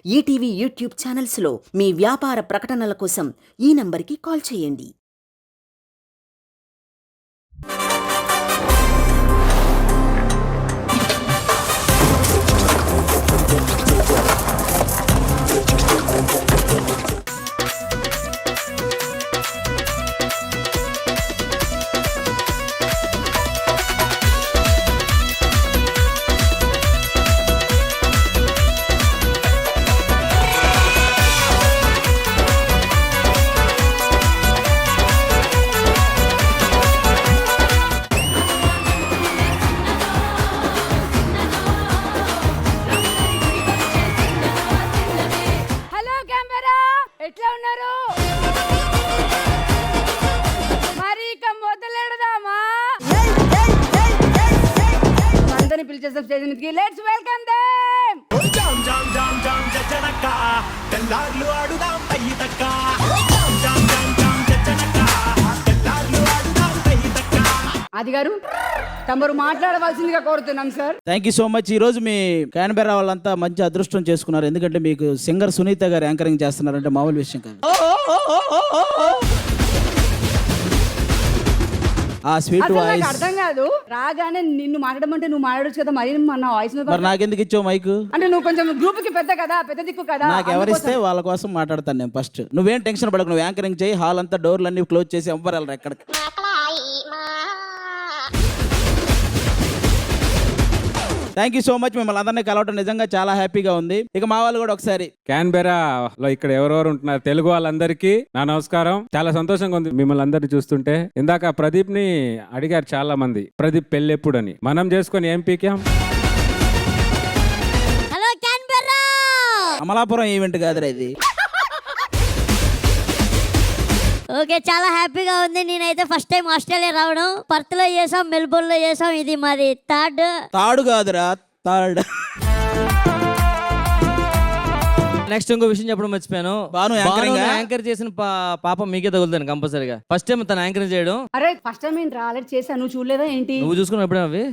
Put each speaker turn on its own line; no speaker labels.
ETV YouTube ఛానల్స్లో మీ వ్యాపార ప్రకటనల కోసం ఈ నంబర్కి కాల్ చేయండి.
హలో కెమెరా, ఎట్లా ఉన్నారు? మరి ఇక మొదలెడదామా? అందరిని పిలిచేస్తాం స్టేజ్ మీదకి. Let's welcome them.
జామ్ జామ్ జామ్ జామ్ జజనక తెల్లార్లు ఆడుదాం పయ్యితక్క జామ్ జామ్ జామ్ జామ్ జజనక తెల్లార్లు ఆడుదాం పయ్యితక్క.
ఆది గారు, తమరు మాట్లాడవలసిందిగా కోరుతున్నాం sir.
Thank you so much. ఈ రోజు మీ క్యాన్బెర్రా వాళ్ళంతా మంచి అదృష్టం చేసుకున్నారు. ఎందుకంటే మీకు సింగర్ సునీత గారు యాంకరింగ్ చేస్తున్నారంటే మామూలు విషయం కాదు. ఆ స్వీట్
అసలు నాకు
వాయిస్.
అర్థం కాదు, రాగానే నిన్ను మాట్లాడమంటే నువ్వు మాట్లాడొచ్చు కదా, మరి మన వాయిస్
మరి నాకెందుకు ఇచ్చావు మైక్?
అంటే నువ్వు కొంచెం గ్రూప్ కి పెద్ద కదా, పెద్ద దిక్కు కదా.
నాకు ఎవరిస్తే వాళ్ళ కోసం మాట్లాడతాను నేను ఫస్ట్. నువ్వేం టెన్షన్ పడకు, నువ్వు యాంకరింగ్ చేయి. హాల్ అంతా డోర్లు అన్ని క్లోజ్ చేసి ఎవ్వరు వెళ్ళరు ఎక్కడికి. Thank you so much. మిమ్మల్ని అందరినీ కలవటం నిజంగా చాలా హ్యాపీగా ఉంది. ఇక మా వాళ్ళు కూడా ఒకసారి
క్యాన్బెర్రాలో ఇక్కడ ఎవరెవరు ఉంటున్నారు తెలుగు వాళ్ళందరికీ నా నమస్కారం. చాలా సంతోషంగా ఉంది మిమ్మల్ని అందరినీ చూస్తుంటే. ఇందాక ప్రదీప్ ని అడిగారు చాలా మంది, ప్రదీప్ పెళ్ళి ఎప్పుడని. మనం చేసుకొని ఏం పీకాం?
Hello Canberra.
అమలాపురం ఈవెంట్ కాదురా ఇది.
ఓకే, చాలా హ్యాపీగా ఉంది. నేనైతే ఫస్ట్ టైం ఆస్ట్రేలియా రావడం. పర్త్ లో చేసాం, మెల్బోర్న్ లో చేసాం. ఇది మాది
తాడు కాదురా, థర్డ్.
నెక్స్ట్ ఇంకో విషయం చెప్పడం మర్చిపోయాను.
భాను యాంకరింగ్
యాంకర్ చేసిన పాపం మీకే తగులుతాను కంపల్సరీగా. ఫస్ట్ టైం తను యాంకరింగ్ చేయడం.
అరే ఫస్ట్ టైం నేను రాలేదు చేశాను, నువ్వు చూడలేదా ఏంటి?
నువ్వు చూసుకున్నావు ఎప్పుడైనా అవి?